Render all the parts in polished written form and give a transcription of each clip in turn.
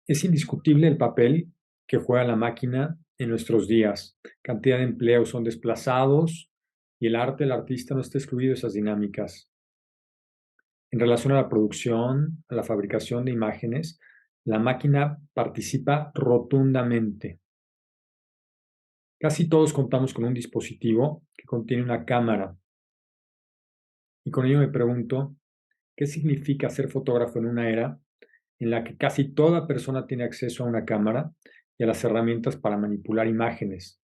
Es indiscutible el papel que juega la máquina en nuestros días. Cantidad de empleos son desplazados y el arte, el artista no está excluido de esas dinámicas. En relación a la producción, a la fabricación de imágenes, la máquina participa rotundamente. Casi todos contamos con un dispositivo que contiene una cámara. Y con ello me pregunto, ¿qué significa ser fotógrafo en una era en la que casi toda persona tiene acceso a una cámara y a las herramientas para manipular imágenes?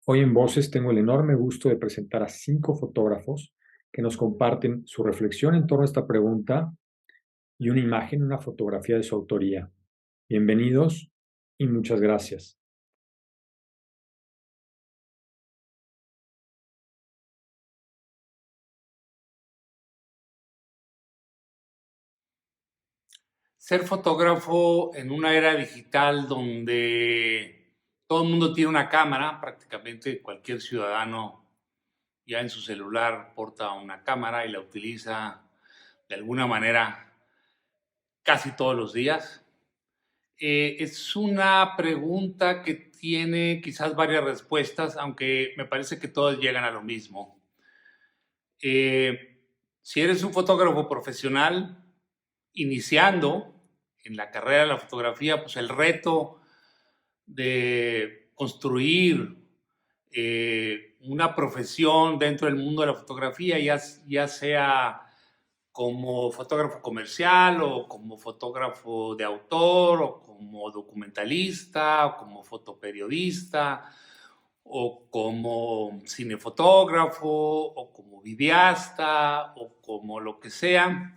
Hoy en Voces tengo el enorme gusto de presentar a 5 fotógrafos que nos comparten su reflexión en torno a esta pregunta y una imagen, una fotografía de su autoría. Bienvenidos y muchas gracias. Ser fotógrafo en una era digital donde todo el mundo tiene una cámara, prácticamente cualquier ciudadano ya en su celular porta una cámara y la utiliza de alguna manera casi todos los días. Es una pregunta que tiene quizás varias respuestas, aunque me parece que todas llegan a lo mismo. Si eres un fotógrafo profesional iniciando en la carrera de la fotografía, pues el reto de construir una profesión dentro del mundo de la fotografía, ya sea como fotógrafo comercial o como fotógrafo de autor o como documentalista o como fotoperiodista o como cinefotógrafo o como videasta o como lo que sea,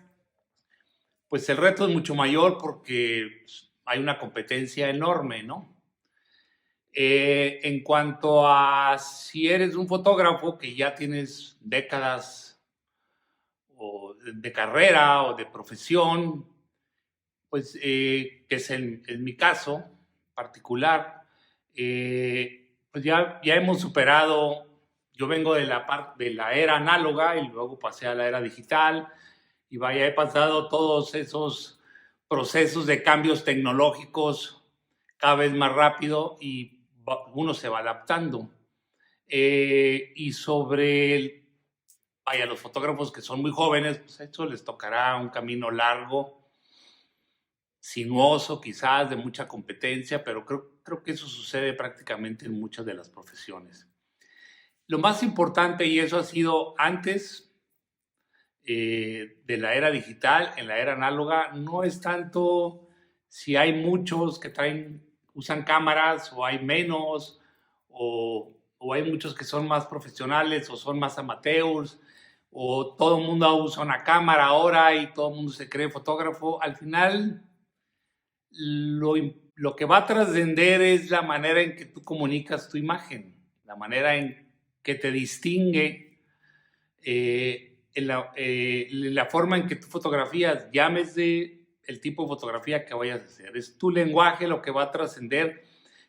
pues el reto es mucho mayor porque hay una competencia enorme, ¿no? En cuanto a si eres un fotógrafo que ya tienes décadas o de carrera o de profesión, pues que es en mi caso particular, pues ya hemos superado, yo vengo de la parte de la era análoga y luego pasé a la era digital y vaya, he pasado todos esos procesos de cambios tecnológicos cada vez más rápido y uno se va adaptando. Y sobre vaya, los fotógrafos que son muy jóvenes, pues eso les tocará un camino largo, sinuoso quizás, de mucha competencia, pero creo que eso sucede prácticamente en muchas de las profesiones. Lo más importante, y eso ha sido antes de la era digital, en la era análoga, no es tanto si hay muchos que usan cámaras o hay menos, o hay muchos que son más profesionales o son más amateurs, o todo el mundo usa una cámara ahora y todo el mundo se cree fotógrafo. Al final, lo que va a trascender es la manera en que tú comunicas tu imagen, la manera en que te distingue la forma en que tú fotografías, llámese el tipo de fotografía que vayas a hacer. Es tu lenguaje lo que va a trascender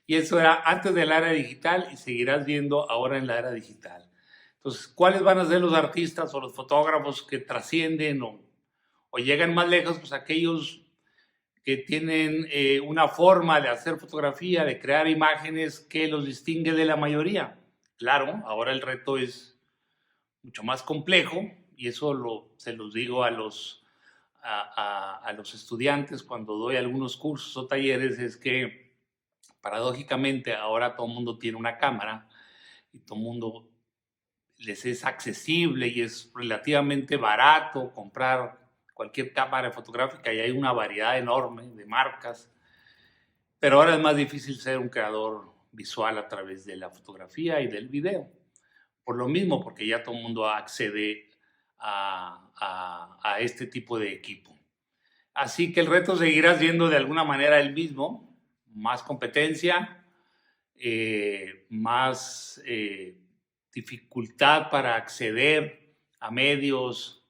y eso era antes de la era digital y seguirás viendo ahora en la era digital. Entonces, ¿cuáles van a ser los artistas o los fotógrafos que trascienden o llegan más lejos? Pues aquellos que tienen una forma de hacer fotografía, de crear imágenes que los distingue de la mayoría. Claro, ahora el reto es mucho más complejo y eso se los digo a los estudiantes cuando doy algunos cursos o talleres, es que paradójicamente ahora todo el mundo tiene una cámara y todo el mundo les es accesible y es relativamente barato comprar cualquier cámara fotográfica y hay una variedad enorme de marcas, pero ahora es más difícil ser un creador visual a través de la fotografía y del video. Por lo mismo, porque ya todo el mundo accede a este tipo de equipo. Así que el reto seguirá siendo de alguna manera el mismo, más competencia, más dificultad para acceder a medios,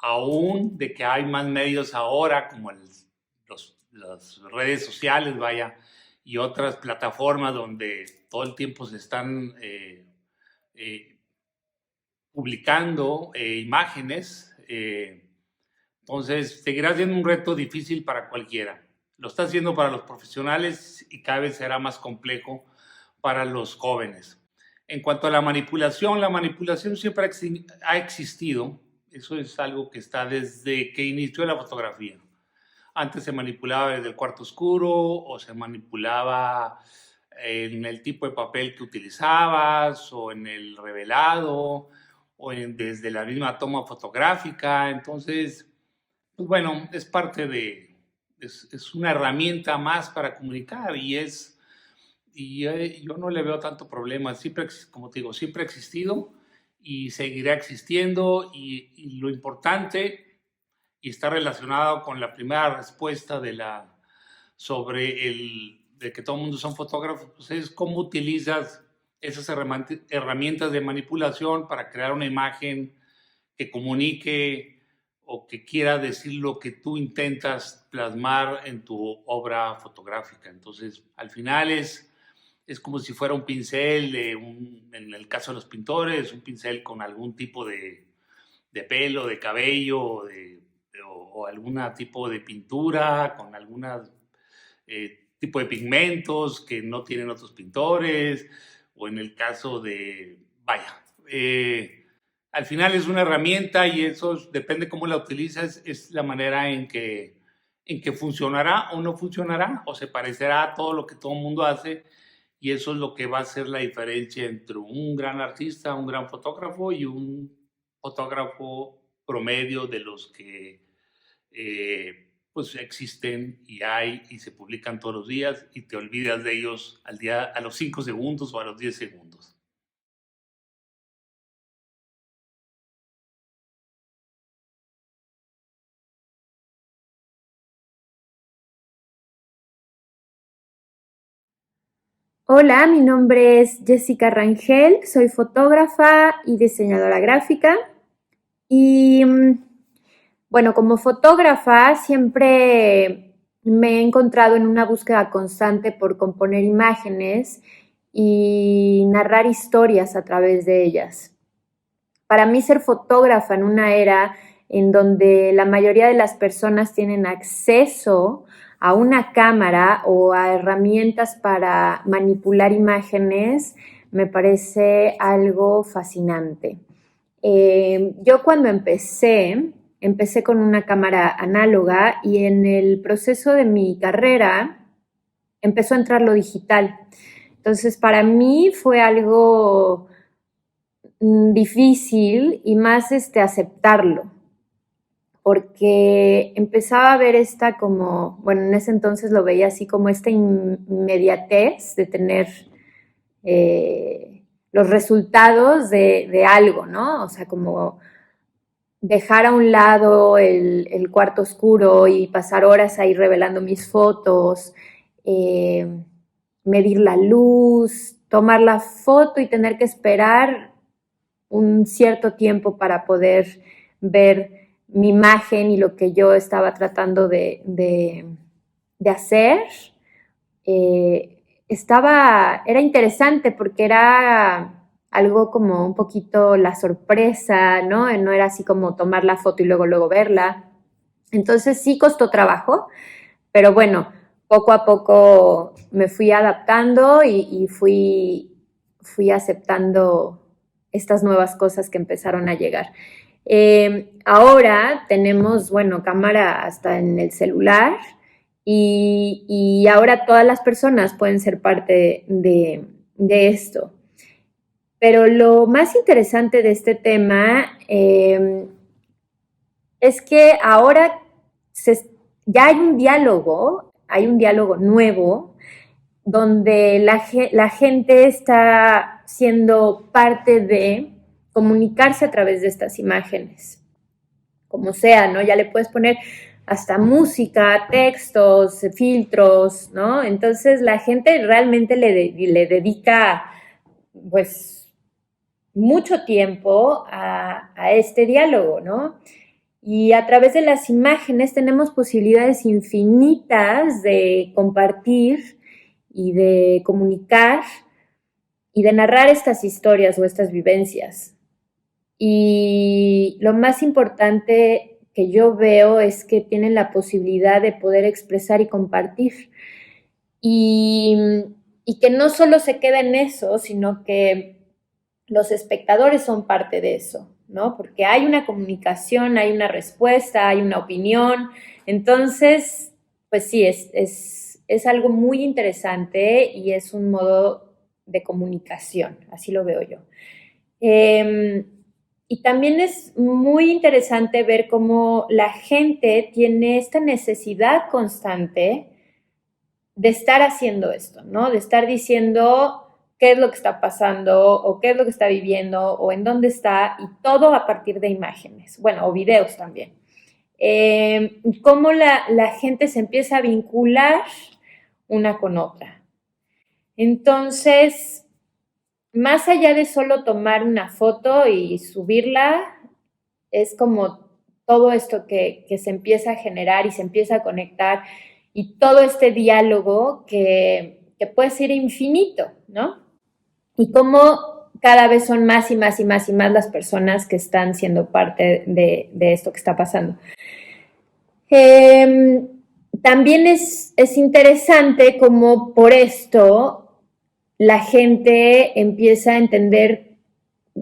aún de que hay más medios ahora como las redes sociales, vaya, y otras plataformas donde todo el tiempo se están eh, publicando imágenes. Entonces, seguirá siendo un reto difícil para cualquiera. Lo está haciendo para los profesionales y cada vez será más complejo para los jóvenes. En cuanto a la manipulación siempre ha existido. Eso es algo que está desde que inició la fotografía. Antes se manipulaba desde el cuarto oscuro o se manipulaba en el tipo de papel que utilizabas o en el revelado o desde la misma toma fotográfica. Entonces, pues bueno, es parte de, es una herramienta más para comunicar yo no le veo tanto problema. Siempre, como te digo, siempre ha existido y seguirá existiendo y lo importante, y está relacionado con la primera respuesta de que todo el mundo son fotógrafos, pues es cómo utilizas esas herramientas de manipulación para crear una imagen que comunique o que quiera decir lo que tú intentas plasmar en tu obra fotográfica. Entonces, al final es como si fuera un pincel, en el caso de los pintores, un pincel con algún tipo de pelo, de cabello, o algún tipo de pintura, con algún tipo de pigmentos que no tienen otros pintores, o en el caso de, al final es una herramienta y eso depende cómo la utilizas, es la manera en que funcionará o no funcionará, o se parecerá a todo lo que todo el mundo hace, y eso es lo que va a hacer la diferencia entre un gran artista, un gran fotógrafo y un fotógrafo promedio de los que pues existen y hay y se publican todos los días y te olvidas de ellos a los 5 segundos o a los 10 segundos. Hola, mi nombre es Jessica Rangel, soy fotógrafa y diseñadora gráfica y bueno, como fotógrafa siempre me he encontrado en una búsqueda constante por componer imágenes y narrar historias a través de ellas. Para mí ser fotógrafa en una era en donde la mayoría de las personas tienen acceso a una cámara o a herramientas para manipular imágenes, me parece algo fascinante. Yo cuando empecé con una cámara análoga y en el proceso de mi carrera empezó a entrar lo digital. Entonces, para mí fue algo difícil y más aceptarlo, porque empezaba a ver esta como, bueno, en ese entonces lo veía así como esta inmediatez de tener los resultados de algo, ¿no? O sea, como dejar a un lado el cuarto oscuro y pasar horas ahí revelando mis fotos, medir la luz, tomar la foto y tener que esperar un cierto tiempo para poder ver mi imagen y lo que yo estaba tratando de hacer. Era interesante porque era algo como un poquito la sorpresa, ¿no? No era así como tomar la foto y luego verla. Entonces sí costó trabajo, pero bueno, poco a poco me fui adaptando y fui aceptando estas nuevas cosas que empezaron a llegar. Ahora tenemos, bueno, cámara hasta en el celular y ahora todas las personas pueden ser parte de esto. Pero lo más interesante de este tema es que ahora ya hay un diálogo nuevo donde la gente está siendo parte de comunicarse a través de estas imágenes, como sea, ¿no? Ya le puedes poner hasta música, textos, filtros, ¿no? Entonces la gente realmente le dedica, pues, mucho tiempo a este diálogo, ¿no? Y a través de las imágenes tenemos posibilidades infinitas de compartir y de comunicar y de narrar estas historias o estas vivencias. Y lo más importante que yo veo es que tienen la posibilidad de poder expresar y compartir. Y, y que no solo se queda en eso, sino que los espectadores son parte de eso, ¿no? Porque hay una comunicación, hay una respuesta, hay una opinión. Entonces, pues sí, es algo muy interesante y es un modo de comunicación, así lo veo yo. Y también es muy interesante ver cómo la gente tiene esta necesidad constante de estar haciendo esto, ¿no? De estar diciendo qué es lo que está pasando o qué es lo que está viviendo o en dónde está y todo a partir de imágenes, bueno, o videos también. Cómo la gente se empieza a vincular una con otra. Entonces, más allá de solo tomar una foto y subirla, es como todo esto que se empieza a generar y se empieza a conectar y todo este diálogo que puede ser infinito, ¿no? Y cómo cada vez son más y más y más y más las personas que están siendo parte de esto que está pasando. También es interesante cómo por esto la gente empieza a entender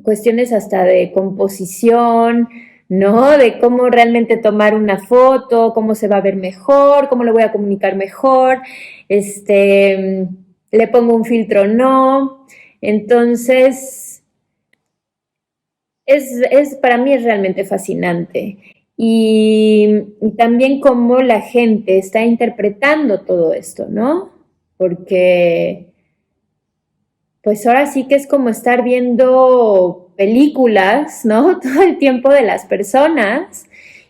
cuestiones hasta de composición, ¿no? De cómo realmente tomar una foto, cómo se va a ver mejor, cómo lo voy a comunicar mejor, le pongo un filtro o no. Entonces, para mí es realmente fascinante. Y también cómo la gente está interpretando todo esto, ¿no? Porque pues ahora sí que es como estar viendo películas, ¿no? Todo el tiempo de las personas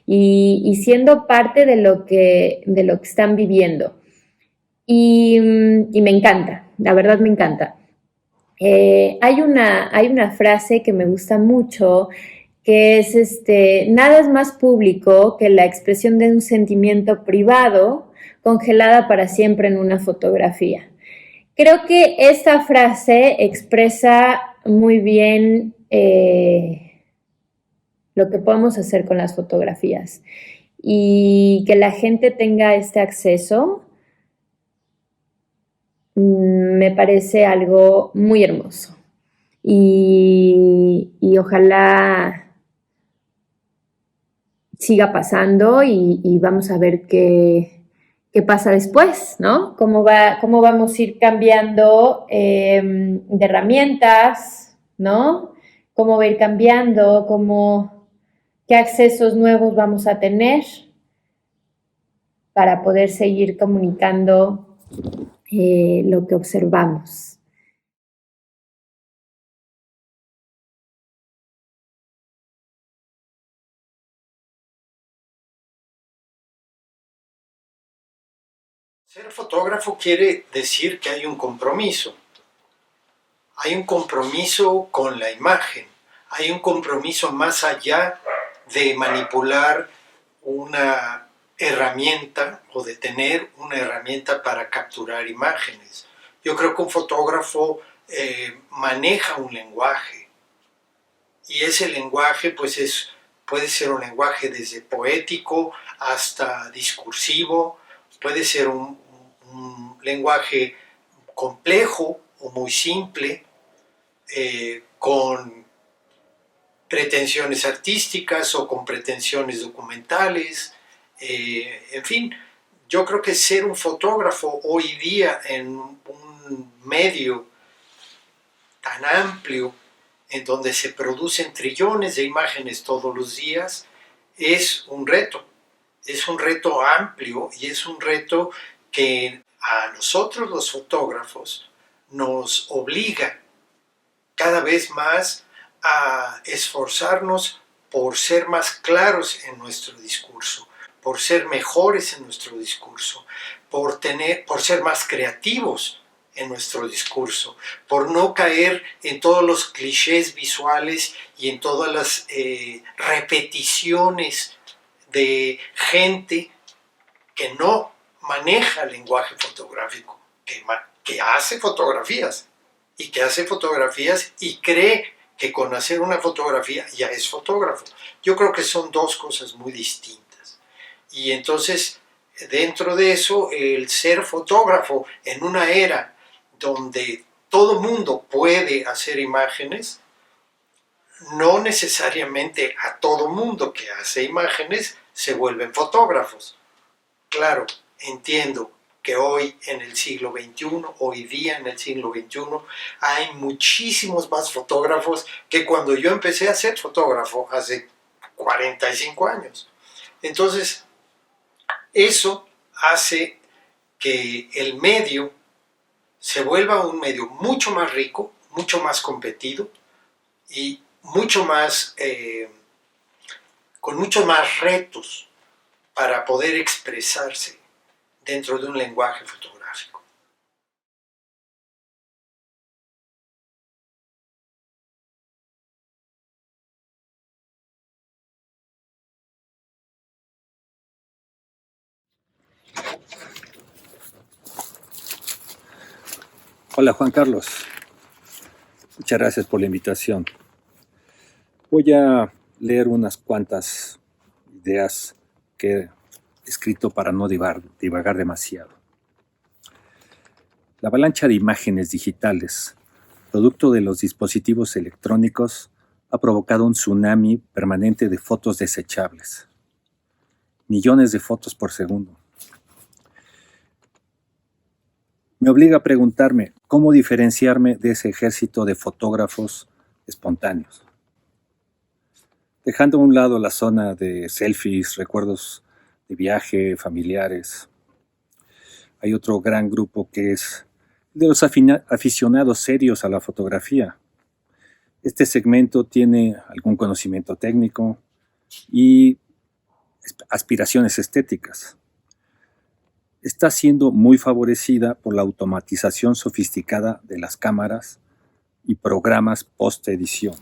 y siendo parte de lo que están viviendo. Y me encanta, la verdad me encanta. Hay una frase que me gusta mucho que es nada es más público que la expresión de un sentimiento privado congelada para siempre en una fotografía. Creo que esta frase expresa muy bien lo que podemos hacer con las fotografías y que la gente tenga este acceso me parece algo muy hermoso y ojalá siga pasando y vamos a ver qué pasa después, ¿no? Cómo vamos a ir cambiando de herramientas, ¿no? Cómo va a ir cambiando, qué accesos nuevos vamos a tener para poder seguir comunicando lo que observamos. Ser fotógrafo quiere decir que hay un compromiso. Hay un compromiso con la imagen. Hay un compromiso más allá de manipular una herramienta o de tener una herramienta para capturar imágenes. Yo creo que un fotógrafo maneja un lenguaje y ese lenguaje pues puede ser un lenguaje desde poético hasta discursivo, puede ser un lenguaje complejo o muy simple, con pretensiones artísticas o con pretensiones documentales, en fin, yo creo que ser un fotógrafo hoy día en un medio tan amplio, en donde se producen trillones de imágenes todos los días, es un reto amplio y es un reto que a nosotros los fotógrafos nos obliga cada vez más a esforzarnos por ser más claros en nuestro discurso, por ser mejores en nuestro discurso, por ser más creativos en nuestro discurso, por no caer en todos los clichés visuales y en todas las repeticiones de gente que no maneja el lenguaje fotográfico, que hace fotografías y cree que con hacer una fotografía ya es fotógrafo. Yo creo que son dos cosas muy distintas. Y entonces, dentro de eso, el ser fotógrafo en una era donde todo mundo puede hacer imágenes, no necesariamente a todo mundo que hace imágenes se vuelven fotógrafos. Claro, entiendo que hoy en el siglo XXI, hoy día en el siglo XXI, hay muchísimos más fotógrafos que cuando yo empecé a ser fotógrafo hace 45 años. Entonces, eso hace que el medio se vuelva un medio mucho más rico, mucho más competido y mucho más, con muchos más retos para poder expresarse dentro de un lenguaje fotográfico. Hola Juan Carlos, muchas gracias por la invitación. Voy a leer unas cuantas ideas que he escrito para no divagar demasiado. La avalancha de imágenes digitales, producto de los dispositivos electrónicos, ha provocado un tsunami permanente de fotos desechables. Millones de fotos por segundo. Me obliga a preguntarme cómo diferenciarme de ese ejército de fotógrafos espontáneos. Dejando a un lado la zona de selfies, recuerdos de viaje, familiares, hay otro gran grupo que es de los aficionados serios a la fotografía. Este segmento tiene algún conocimiento técnico y aspiraciones estéticas. Está siendo muy favorecida por la automatización sofisticada de las cámaras y programas post-edición.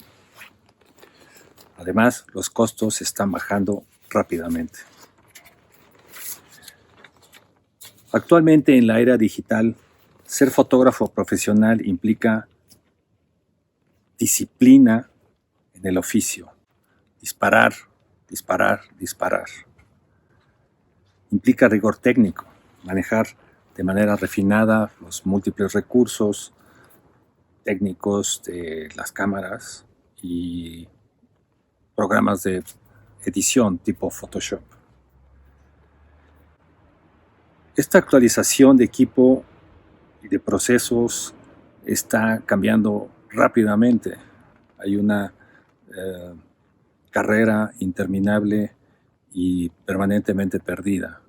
Además, los costos están bajando rápidamente. Actualmente, en la era digital, ser fotógrafo profesional implica disciplina en el oficio. Disparar, disparar, disparar. Implica rigor técnico, manejar de manera refinada los múltiples recursos técnicos de las cámaras y programas de edición tipo Photoshop. Esta actualización de equipo y de procesos está cambiando rápidamente. Hay una carrera interminable y permanentemente perdida.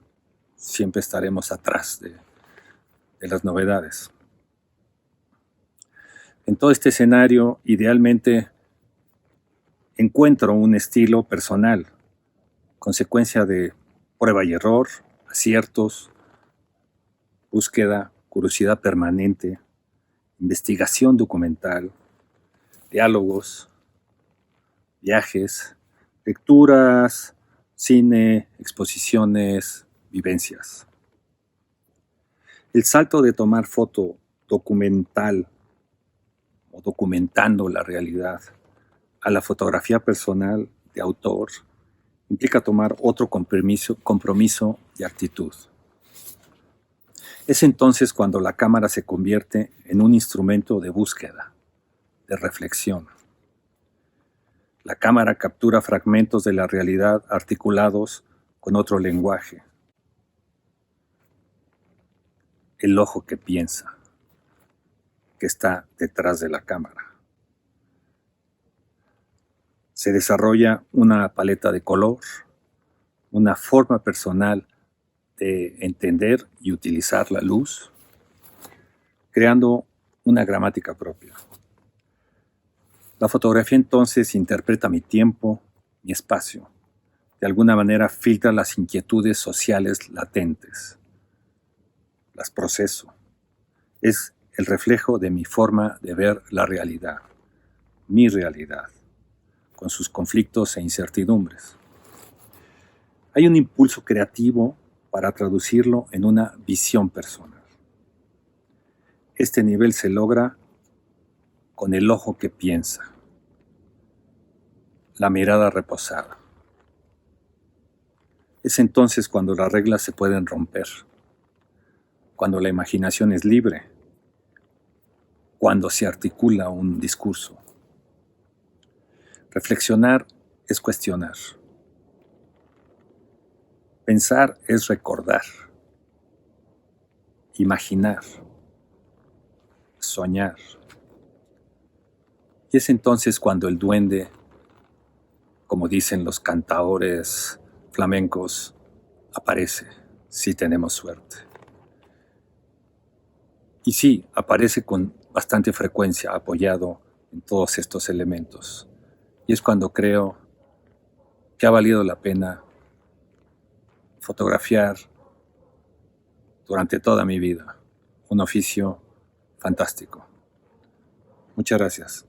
Siempre estaremos atrás de las novedades. En todo este escenario, idealmente, encuentro un estilo personal, consecuencia de prueba y error, aciertos, búsqueda, curiosidad permanente, investigación documental, diálogos, viajes, lecturas, cine, exposiciones, vivencias. El salto de tomar foto documental o documentando la realidad a la fotografía personal de autor implica tomar otro compromiso y actitud. Es entonces cuando la cámara se convierte en un instrumento de búsqueda, de reflexión. La cámara captura fragmentos de la realidad articulados con otro lenguaje. El ojo que piensa, que está detrás de la cámara. Se desarrolla una paleta de color, una forma personal de entender y utilizar la luz, creando una gramática propia. La fotografía entonces interpreta mi tiempo, mi espacio. De alguna manera filtra las inquietudes sociales latentes. Las proceso. Es el reflejo de mi forma de ver la realidad, mi realidad, con sus conflictos e incertidumbres. Hay un impulso creativo para traducirlo en una visión personal. Este nivel se logra con el ojo que piensa, la mirada reposada. Es entonces cuando las reglas se pueden romper, cuando la imaginación es libre, cuando se articula un discurso. Reflexionar es cuestionar. Pensar es recordar. Imaginar. Soñar. Y es entonces cuando el duende, como dicen los cantaores flamencos, aparece, si tenemos suerte. Y sí, aparece con bastante frecuencia apoyado en todos estos elementos. Y es cuando creo que ha valido la pena fotografiar durante toda mi vida. Un oficio fantástico. Muchas gracias.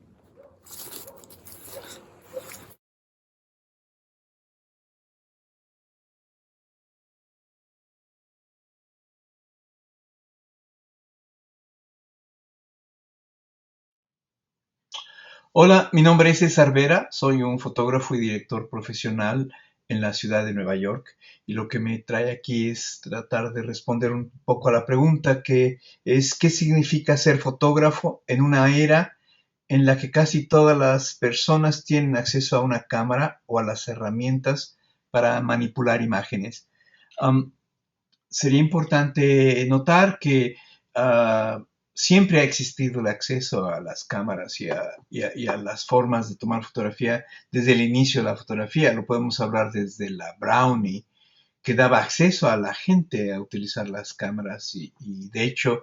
Hola, mi nombre es César Vera, soy un fotógrafo y director profesional en la ciudad de Nueva York y lo que me trae aquí es tratar de responder un poco a la pregunta que es ¿qué significa ser fotógrafo en una era en la que casi todas las personas tienen acceso a una cámara o a las herramientas para manipular imágenes? Sería importante notar que siempre ha existido el acceso a las cámaras y a las formas de tomar fotografía desde el inicio de la fotografía. Lo podemos hablar desde la Brownie, que daba acceso a la gente a utilizar las cámaras y de hecho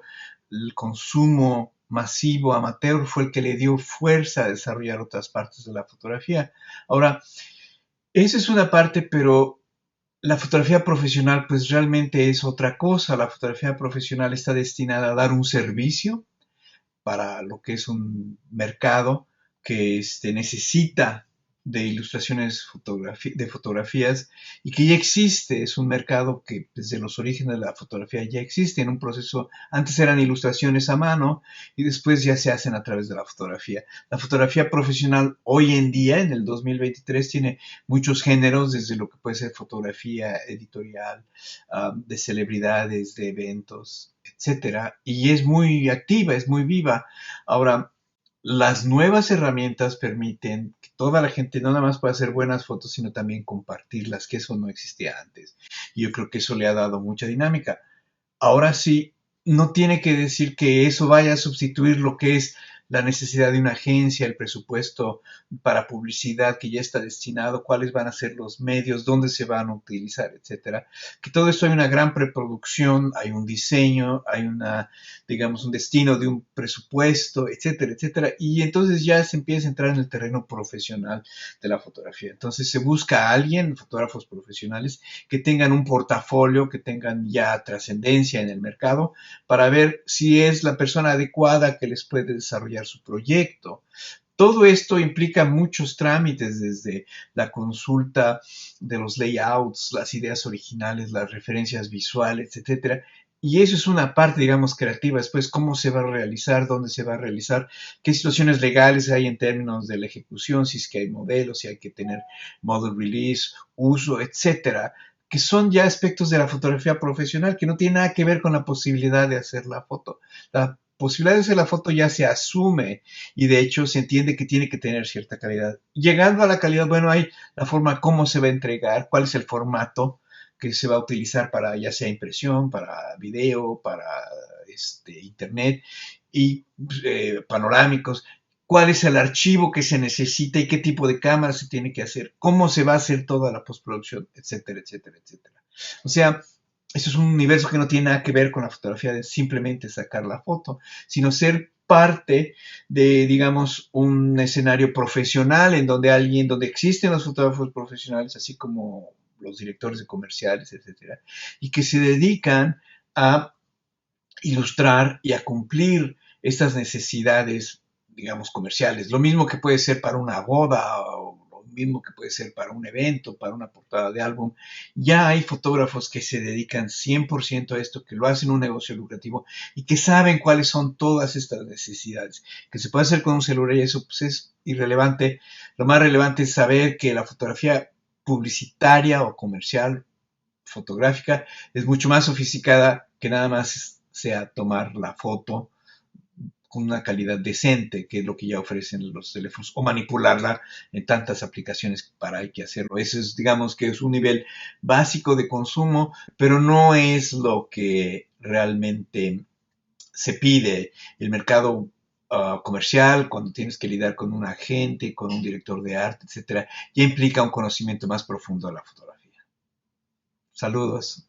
el consumo masivo amateur fue el que le dio fuerza a desarrollar otras partes de la fotografía. Ahora, esa es una parte, pero la fotografía profesional pues realmente es otra cosa. La fotografía profesional está destinada a dar un servicio para lo que es un mercado que necesita de ilustraciones de fotografías y que ya existe, es un mercado que desde los orígenes de la fotografía ya existe en un proceso, antes eran ilustraciones a mano y después ya se hacen a través de la fotografía. La fotografía profesional hoy en día, en el 2023, tiene muchos géneros, desde lo que puede ser fotografía editorial, de celebridades, de eventos, etcétera, y es muy activa, es muy viva. Ahora, las nuevas herramientas permiten que toda la gente no nada más pueda hacer buenas fotos, sino también compartirlas, que eso no existía antes. Y yo creo que eso le ha dado mucha dinámica. Ahora sí, no tiene que decir que eso vaya a sustituir lo que es la necesidad de una agencia, el presupuesto para publicidad que ya está destinado, cuáles van a ser los medios, dónde se van a utilizar, etcétera. Que todo esto hay una gran preproducción, hay un diseño, hay digamos, un destino de un presupuesto, etcétera, etcétera. Y entonces ya se empieza a entrar en el terreno profesional de la fotografía. Entonces se busca a alguien, fotógrafos profesionales, que tengan un portafolio, que tengan ya trascendencia en el mercado, para ver si es la persona adecuada que les puede desarrollar su proyecto. Todo esto implica muchos trámites, desde la consulta de los layouts, las ideas originales, las referencias visuales, etcétera. Y eso es una parte, digamos, creativa. Después, cómo se va a realizar, dónde se va a realizar, qué situaciones legales hay en términos de la ejecución, si es que hay modelos, si hay que tener model release, uso, etcétera, que son ya aspectos de la fotografía profesional que no tienen nada que ver con la posibilidad de hacer la foto. La posibilidad de hacer la foto ya se asume y de hecho se entiende que tiene que tener cierta calidad. Llegando a la calidad, bueno, hay la forma cómo se va a entregar, cuál es el formato que se va a utilizar para ya sea impresión, para video, para internet y panorámicos, cuál es el archivo que se necesita y qué tipo de cámara se tiene que hacer, cómo se va a hacer toda la postproducción, etcétera, etcétera, etcétera. O sea, eso es un universo que no tiene nada que ver con la fotografía de simplemente sacar la foto, sino ser parte de, digamos, un escenario profesional en donde existen los fotógrafos profesionales, así como los directores de comerciales, etcétera, y que se dedican a ilustrar y a cumplir estas necesidades, digamos, comerciales. Lo mismo que puede ser para una boda o lo mismo que puede ser para un evento, para una portada de álbum. Ya hay fotógrafos que se dedican 100% a esto, que lo hacen un negocio lucrativo y que saben cuáles son todas estas necesidades. Que se puede hacer con un celular y eso pues, es irrelevante. Lo más relevante es saber que la fotografía publicitaria o comercial, fotográfica, es mucho más sofisticada que nada más sea tomar la foto con una calidad decente, que es lo que ya ofrecen los teléfonos, o manipularla en tantas aplicaciones para hay que hacerlo. Eso es, digamos, que es un nivel básico de consumo, pero no es lo que realmente se pide. El mercado comercial, cuando tienes que lidiar con un agente, con un director de arte, etcétera, ya implica un conocimiento más profundo de la fotografía. Saludos.